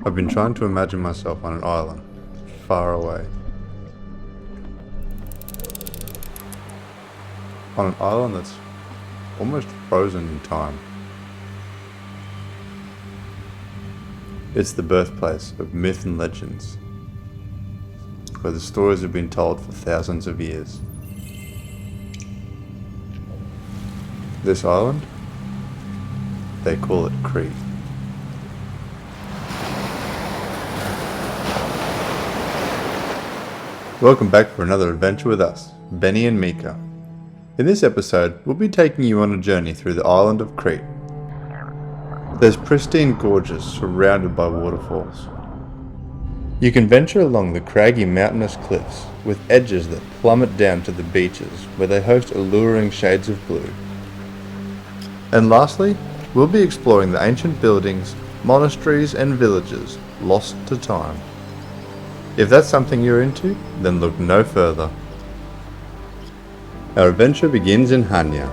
I've been trying to imagine myself on an island, far away. On an island that's almost frozen in time. It's the birthplace of myth and legends, where the stories have been told for thousands of years. This island, they call it Crete. Welcome back for another adventure with us, Benny and Meeka. In this episode, we'll be taking you on a journey through the island of Crete. There's pristine gorges surrounded by waterfalls. You can venture along the craggy mountainous cliffs with edges that plummet down to the beaches where they host alluring shades of blue. And lastly, we'll be exploring the ancient buildings, monasteries and villages lost to time. If that's something you're into, then look no further. Our adventure begins in Hania,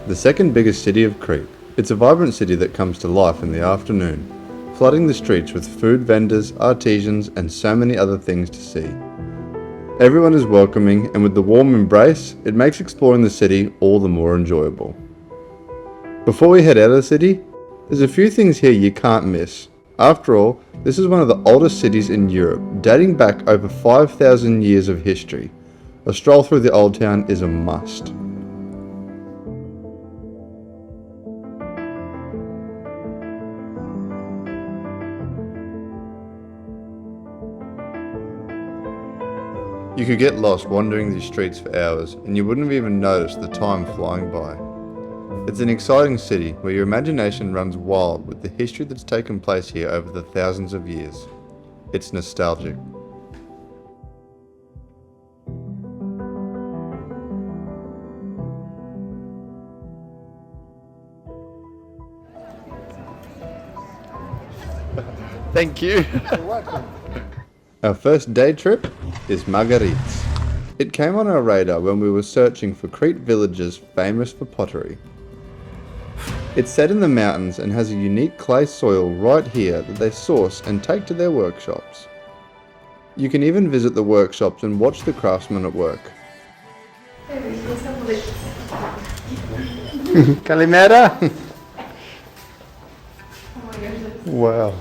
the second biggest city of Crete. It's a vibrant city that comes to life in the afternoon, flooding the streets with food vendors, artisans, and so many other things to see. Everyone is welcoming, and with the warm embrace, it makes exploring the city all the more enjoyable. Before we head out of the city, there's a few things here you can't miss. After all, this is one of the oldest cities in Europe, dating back over 5,000 years of history. A stroll through the old town is a must. You could get lost wandering these streets for hours, and you wouldn't even notice the time flying by. It's an exciting city where your imagination runs wild with the history that's taken place here over the thousands of years. It's nostalgic. Thank you. You're welcome. Our first day trip is Marguerite's. It came on our radar when we were searching for Crete villages famous for pottery. It's set in the mountains and has a unique clay soil right here that they source and take to their workshops. You can even visit the workshops and watch the craftsmen at work. Kalimera! Wow.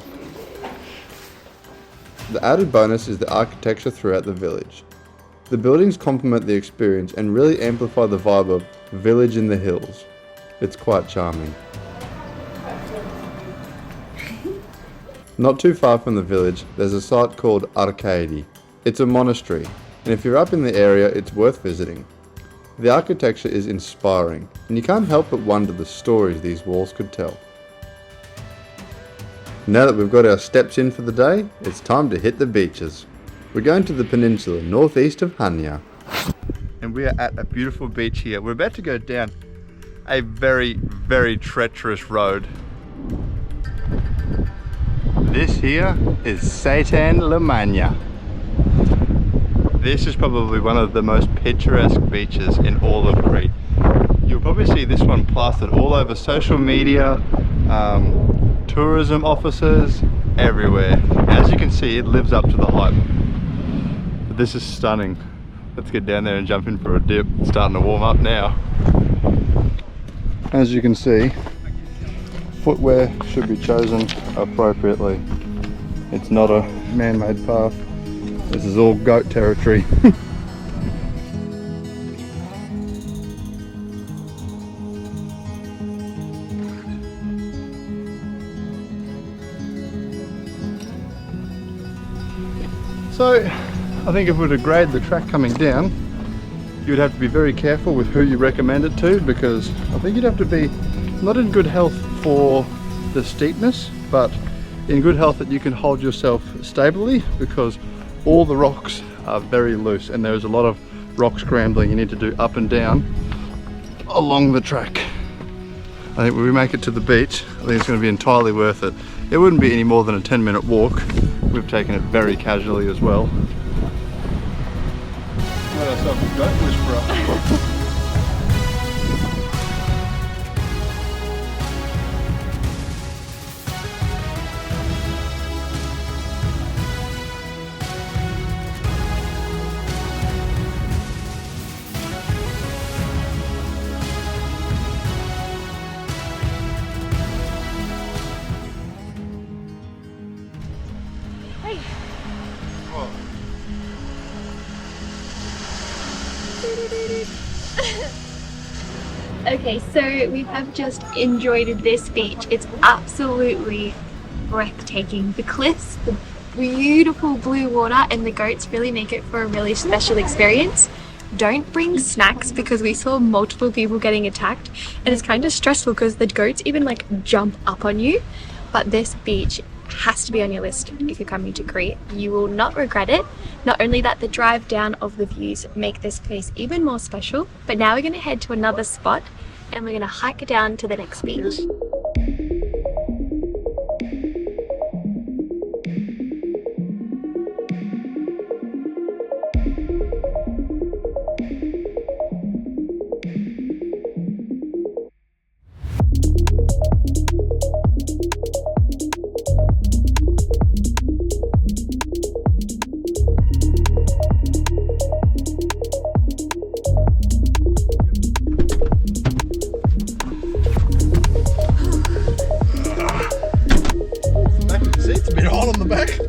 The added bonus is the architecture throughout the village. The buildings complement the experience and really amplify the vibe of village in the hills. It's quite charming. Not too far from the village, there's a site called Arcadi. It's a monastery, and if you're up in the area, it's worth visiting. The architecture is inspiring, and you can't help but wonder the stories these walls could tell. Now that we've got our steps in for the day, it's time to hit the beaches. We're going to the peninsula northeast of Hania. And we are at a beautiful beach here. We're about to go down a very, very treacherous road. This here is Satan Lman. This is probably one of the most picturesque beaches in all of Crete. You'll probably see this one plastered all over social media, tourism offices, everywhere. As you can see, it lives up to the hype. But this is stunning. Let's get down there and jump in for a dip. It's starting to warm up now. As you can see, footwear should be chosen appropriately. It's not a man-made path. This is all goat territory. So, I think if we were to grade the track coming down, you'd have to be very careful with who you recommend it to, because I think you'd have to be not in good health for the steepness, but in good health that you can hold yourself stably, because all the rocks are very loose and there's a lot of rock scrambling you need to do up and down along the track. I think when we make it to the beach, I think it's going to be entirely worth it. It wouldn't be any more than a 10-minute walk. We've taken it very casually as well. Got ourselves a goat whisperer. Okay, so we have just enjoyed this beach. It's absolutely breathtaking. The cliffs, the beautiful blue water, and the goats really make it for a really special experience. Don't bring snacks because we saw multiple people getting attacked, and it's kind of stressful because the goats even like jump up on you. But this beach has to be on your list if you're coming to Crete. You will not regret it. Not only that, the drive down of the views make this place even more special, but now we're going to head to another spot and we're going to hike down to the next beach.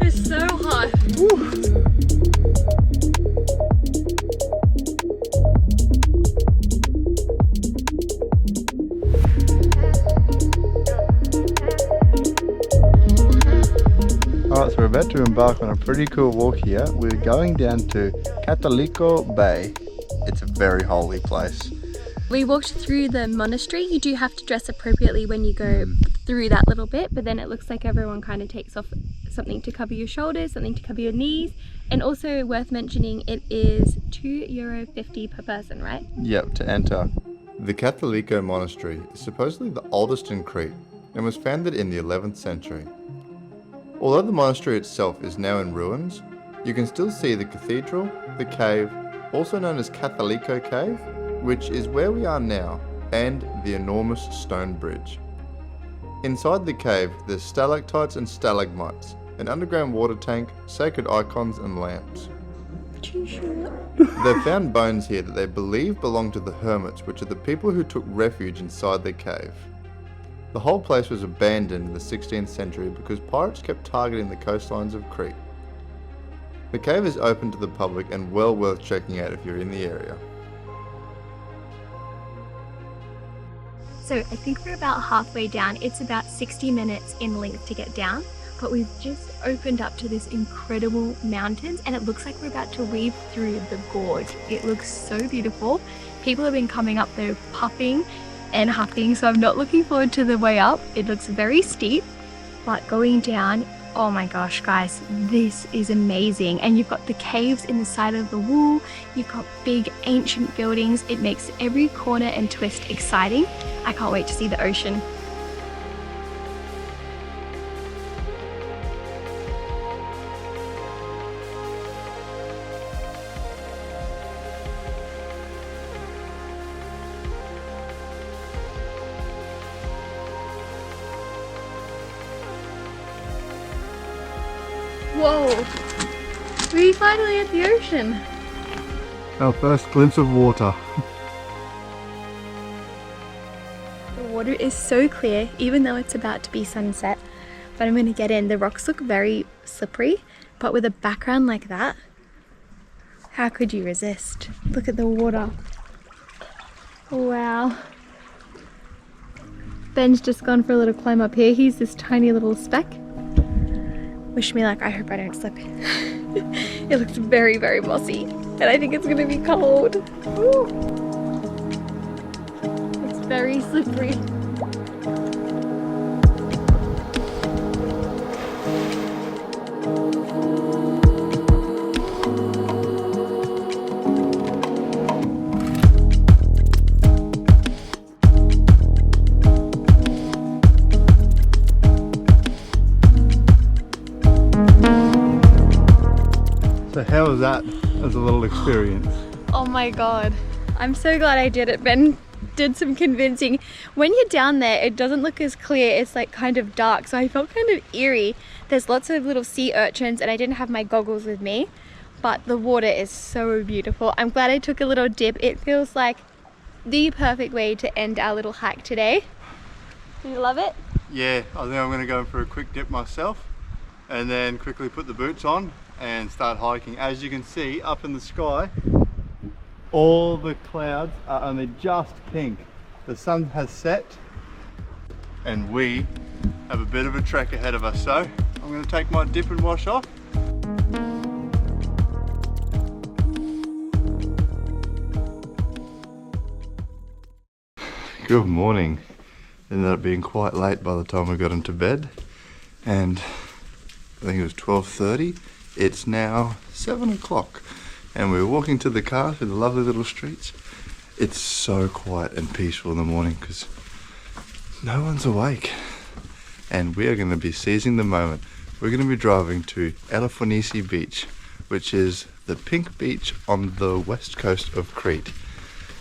It's so hot. Alright, so we're about to embark on a pretty cool walk here. We're going down to Catho Bay. It's a very holy place. We walked through the monastery. You do have to dress appropriately when you go through that little bit, but then it looks like everyone kind of takes off something to cover your shoulders, something to cover your knees, and also worth mentioning, it is €2.50 per person, right? Yep, to enter. The Catho Monastery is supposedly the oldest in Crete and was founded in the 11th century. Although the monastery itself is now in ruins, you can still see the cathedral, the cave, also known as Catho Cave, which is where we are now, and the enormous stone bridge. Inside the cave, there's stalactites and stalagmites, an underground water tank, sacred icons and lamps. They've found bones here that they believe belong to the hermits, which are the people who took refuge inside the cave. The whole place was abandoned in the 16th century because pirates kept targeting the coastlines of Crete. The cave is open to the public and well worth checking out if you're in the area. So I think we're about halfway down. It's about 60 minutes in length to get down, but we've just opened up to this incredible mountains and it looks like we're about to weave through the gorge. It looks so beautiful. People have been coming up there puffing and huffing, so I'm not looking forward to the way up. It looks very steep, but going down, oh my gosh guys, this is amazing. And you've got the caves in the side of the wall, you've got big ancient buildings. It makes every corner and twist exciting. I can't wait to see the ocean. Whoa, we finally at the ocean. Our first glimpse of water. The water is so clear, even though it's about to be sunset. But I'm going to get in. The rocks look very slippery, but with a background like that, how could you resist? Look at the water. Wow. Ben's just gone for a little climb up here. He's this tiny little speck. Wish me luck. I hope I don't slip. It looks very, very mossy, and I think it's going to be cold. Ooh. It's very slippery. So how was that as a little experience? Oh my god, I'm so glad I did it. Ben did some convincing. When you're down there, it doesn't look as clear. It's like kind of dark, so I felt kind of eerie. There's lots of little sea urchins and I didn't have my goggles with me, but the water is so beautiful. I'm glad I took a little dip. It feels like the perfect way to end our little hike today. Do you love it? Yeah, I think I'm going to go for a quick dip myself and then quickly put the boots on and start hiking. As you can see up in the sky, all the clouds are only just pink. The sun has set and we have a bit of a trek ahead of us, so I'm going to take my dip and wash off. Good morning. Ended up being quite late by the time we got into bed, and I think it was 12:30. It's now 7 o'clock and we're walking to the car through the lovely little streets. It's so quiet and peaceful in the morning because no one's awake, and we are going to be seizing the moment. We're going to be driving to Elesi Beach, which is the pink beach on the west coast of Crete.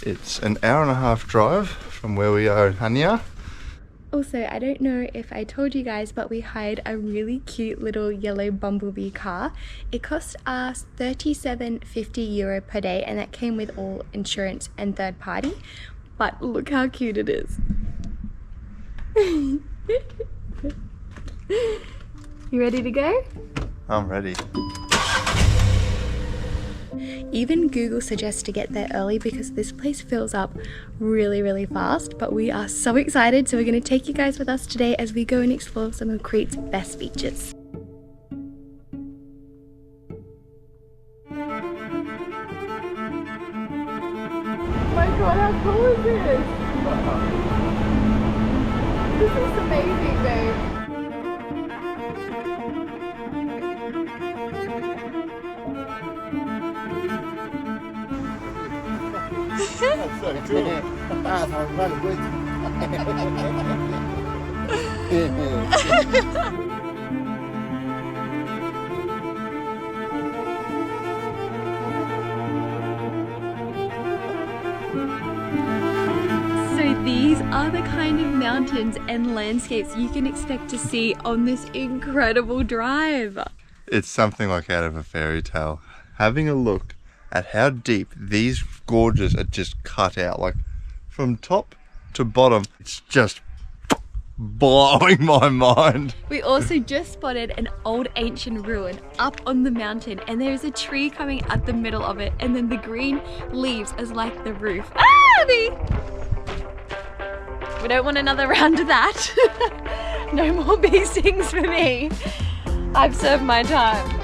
It's an hour and a half drive from where we are in Hania. Also, I don't know if I told you guys, but we hired a really cute little yellow bumblebee car. It cost us €37.50 per day, and that came with all insurance and third party. But look how cute it is. You ready to go? I'm ready. Even Google suggests to get there early because this place fills up really fast, but we are so excited, so we're going to take you guys with us today as we go and explore some of Crete's best beaches. Oh my god, how cool is this? This is amazing, babe. That's so cool. So these are the kind of mountains and landscapes you can expect to see on this incredible drive. It's something like out of a fairy tale. Having a look at how deep these gorges are just cut out, like from top to bottom, it's just blowing my mind. We also just spotted an old ancient ruin up on the mountain, and there's a tree coming at the middle of it, and then the green leaves as like the roof. Ah, we don't want another round of that. No more bee stings for me. I've served my time.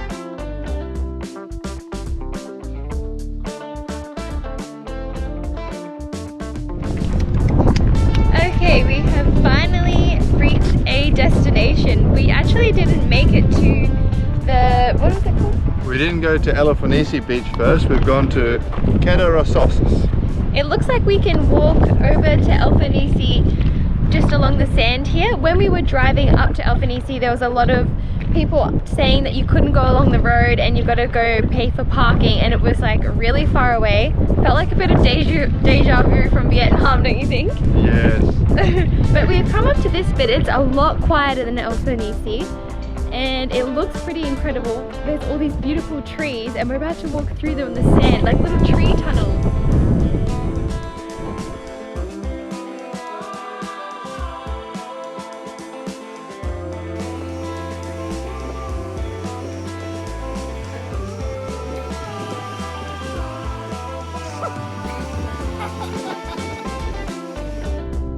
Okay, we have finally reached a destination. We actually didn't make it to the, what was it called? We didn't go to Elesi Beach first, we've gone to Catho Cave. It looks like we can walk over to Elesi just along the sand here. When we were driving up to Elesi, there was a lot of people saying that you couldn't go along the road and you've got to go pay for parking, and it was like really far away. Felt like a bit of deja vu from Vietnam, don't you think? Yes. But we've come up to this bit. It's a lot quieter than Elesi, and it looks pretty incredible. There's all these beautiful trees, and we're about to walk through them in the sand, like little tree tunnels.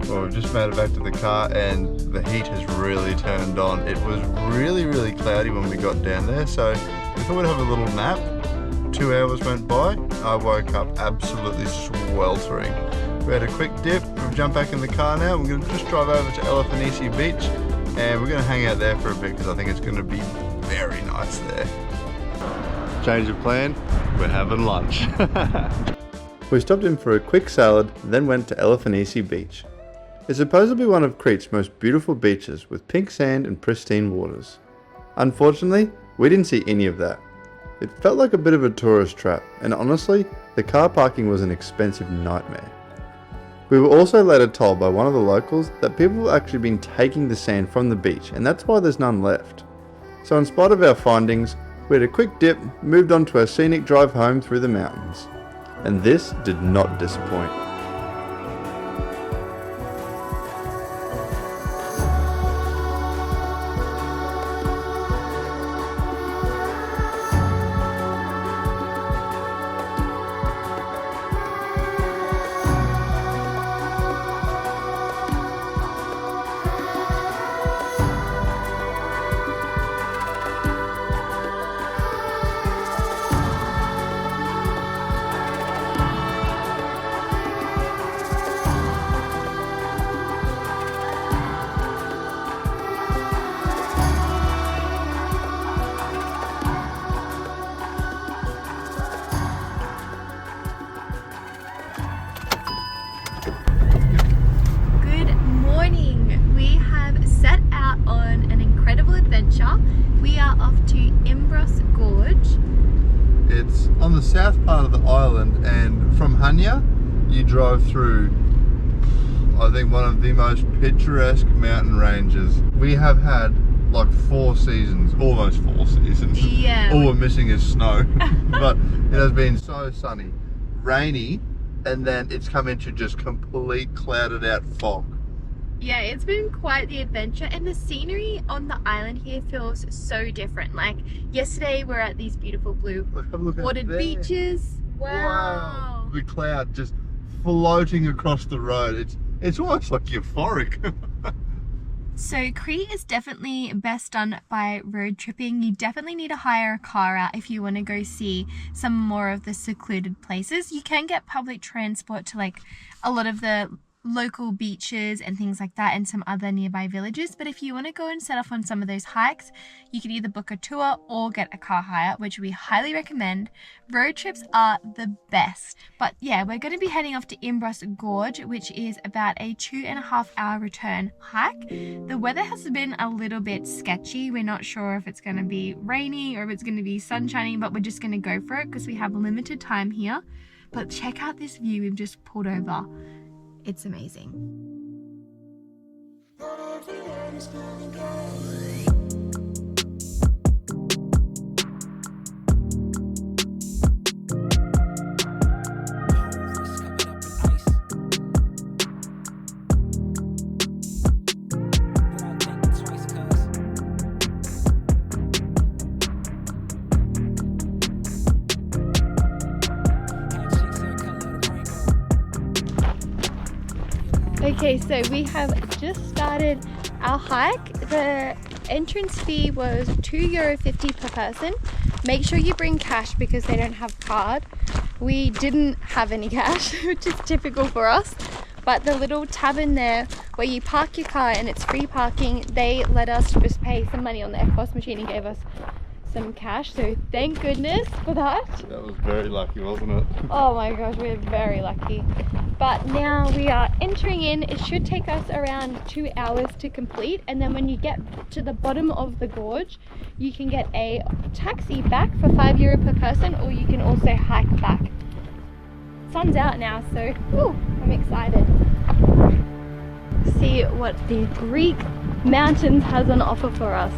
Well, we've just made it back to the car and the heat has really turned on. It was really cloudy when we got down there, so we thought we'd have a little nap. 2 hours went by. I woke up absolutely sweltering. We had a quick dip. We've jumped back in the car now. We're going to just drive over to Elesi Beach and we're going to hang out there for a bit because I think it's going to be very nice there. Change of plan. We're having lunch. We stopped in for a quick salad, then went to Elesi Beach. It's supposedly one of Crete's most beautiful beaches with pink sand and pristine waters. Unfortunately, we didn't see any of that. It felt like a bit of a tourist trap, and honestly, the car parking was an expensive nightmare. We were also later told by one of the locals that people have actually been taking the sand from the beach, and that's why there's none left. So in spite of our findings, we had a quick dip, moved on to our scenic drive home through the mountains. And this did not disappoint. We are off to Imbros Gorge. It's on the south part of the island, and from Hanya you drive through, I think, one of the most picturesque mountain ranges. We have had like 4 seasons, almost 4 seasons. Yeah. All we're missing is snow. But it has been so sunny, rainy, and then it's come into just complete clouded out fog. Yeah, it's been quite the adventure, and the scenery on the island here feels so different. Like yesterday we're at these beautiful blue watered beaches. Wow. The cloud just floating across the road. It's almost like euphoric. So Crete is definitely best done by road tripping. You definitely need to hire a car out if you want to go see some more of the secluded places. You can get public transport to like a lot of the local beaches and things like that, and some other nearby villages. But if you want to go and set off on some of those hikes, you can either book a tour or get a car hire, which we highly recommend. Road trips are the best. But yeah, we're going to be heading off to Imbros Gorge, which is about a 2.5-hour return hike. The weather has been a little bit sketchy. We're not sure if it's going to be rainy or if it's going to be sun shining, but we're just going to go for it because we have limited time here. But check out this view we've just pulled over. It's amazing. Okay, so we have just started our hike. The entrance fee was €2.50 per person. Make sure you bring cash because they don't have card. We didn't have any cash, which is typical for us. But the little tavern there where you park your car and it's free parking, they let us just pay some money on the EFTPOS machine and gave us some cash, so thank goodness for that. That was very lucky, wasn't it? Oh my gosh, we're very lucky. But now we are entering in. It should take us around 2 hours to complete, and then when you get to the bottom of the gorge, you can get a taxi back for €5 per person, or you can also hike back. Sun's out now, so I'm excited. See what the Greek mountains has on offer for us.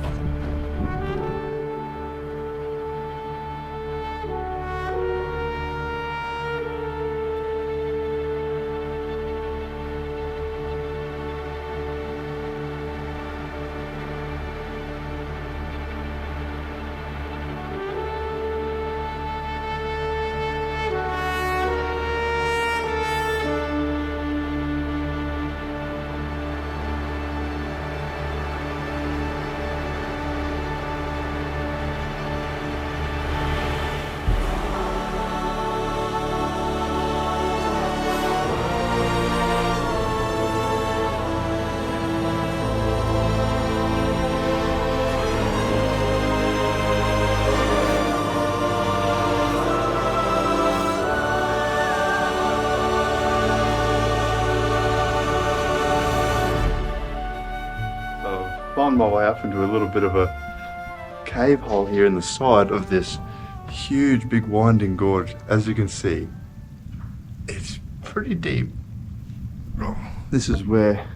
Find my way up into a little bit of a cave hole here in the side of this huge big winding gorge. As you can see, it's pretty deep. This is where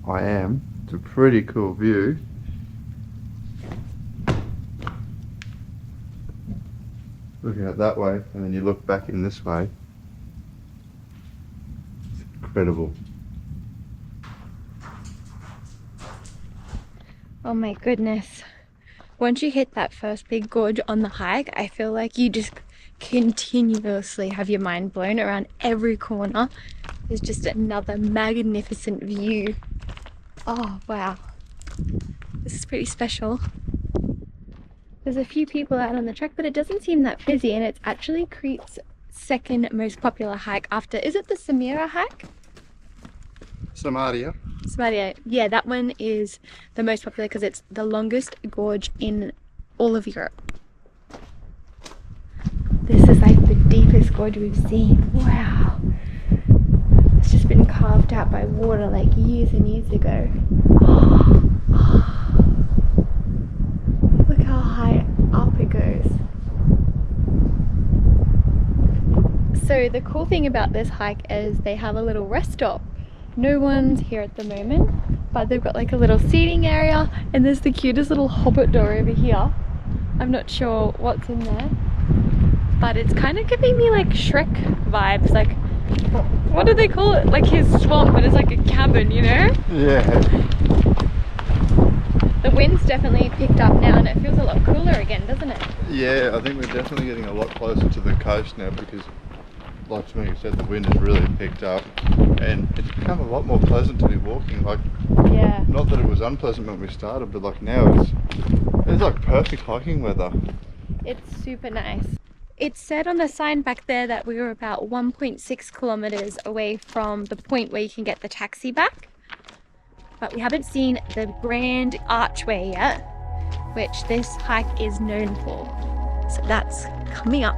I am. It's a pretty cool view. Looking at that way, and then you look back in this way. It's incredible. Oh my goodness. Once you hit that first big gorge on the hike, I feel like you just continuously have your mind blown around every corner. There's just another magnificent view. Oh wow. This is pretty special. There's a few people out on the track, but it doesn't seem that busy, and it's actually Crete's second most popular hike after, is it the Samaria hike? Samaria. Samaria, yeah, that one is the most popular because it's the longest gorge in all of Europe. This is like the deepest gorge we've seen. Wow. It's just been carved out by water like years and years ago. Look how So the cool thing about this hike is they have a little rest stop. No one's here at the moment, but they've got like a little seating area, and there's the cutest little hobbit door over here. I'm not sure what's in there, but it's kind of giving me like Shrek vibes. Like, what do they call it? Like his swamp, but it's like a cabin, you know? Yeah. The wind's definitely picked up now, and it feels a lot cooler again, doesn't it? Yeah, I think we're definitely getting a lot closer to the coast now because, like Meeka said, the wind has really picked up and it's become a lot more pleasant to be walking. Like, Yeah. not that it was unpleasant when we started, but like now it's like perfect hiking weather. It's super nice. It said on the sign back there that we were about 1.6 kilometers away from the point where you can get the taxi back. But we haven't seen the grand archway yet, which this hike is known for. So that's coming up.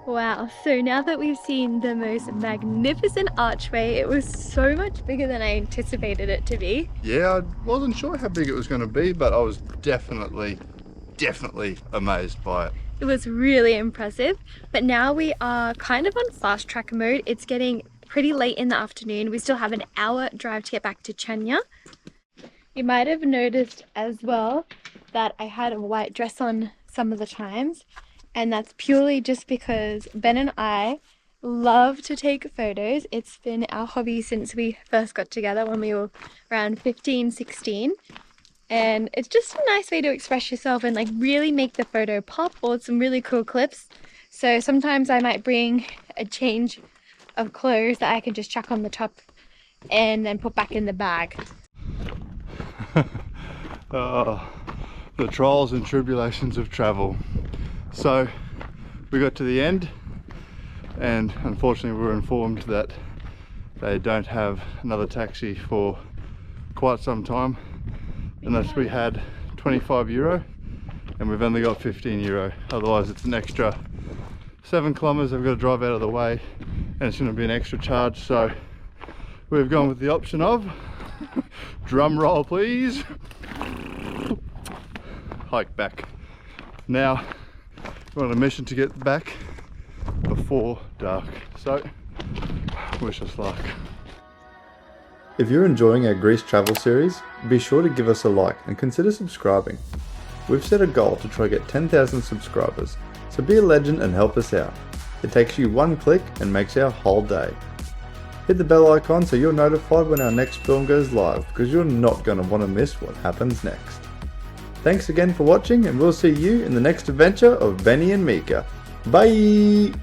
Wow, so now that we've seen the most magnificent archway, it was so much bigger than I anticipated it to be. Yeah, I wasn't sure how big it was going to be, but I was definitely amazed by it. It was really impressive, but now we are kind of on fast track mode. It's getting pretty late in the afternoon. We still have an hour drive to get back to Chania. You might have noticed as well that I had a white dress on some of the times. And that's purely just because Ben and I love to take photos. It's been our hobby since we first got together when we were around 15, 16. And it's just a nice way to express yourself and like really make the photo pop, or some really cool clips. So sometimes I might bring a change of clothes that I can just chuck on the top and then put back in the bag. Oh, the trials and tribulations of travel. So we got to the end, and unfortunately we were informed that they don't have another taxi for quite some time, unless we had €25, and we've only got €15. Otherwise it's an extra 7 kilometers I've got to drive out of the way, and it's going to be an extra charge. So we've gone with the option of drum roll please, hike back. Now we're on a mission to get back before dark, so wish us luck. If you're enjoying our Greece travel series, be sure to give us a like and consider subscribing. We've set a goal to try to get 10,000 subscribers, so be a legend and help us out. It takes you one click and makes our whole day. Hit the bell icon so you're notified when our next film goes live, because you're not going to want to miss what happens next. Thanks again for watching, and we'll see you in the next adventure of Benny and Meeka. Bye!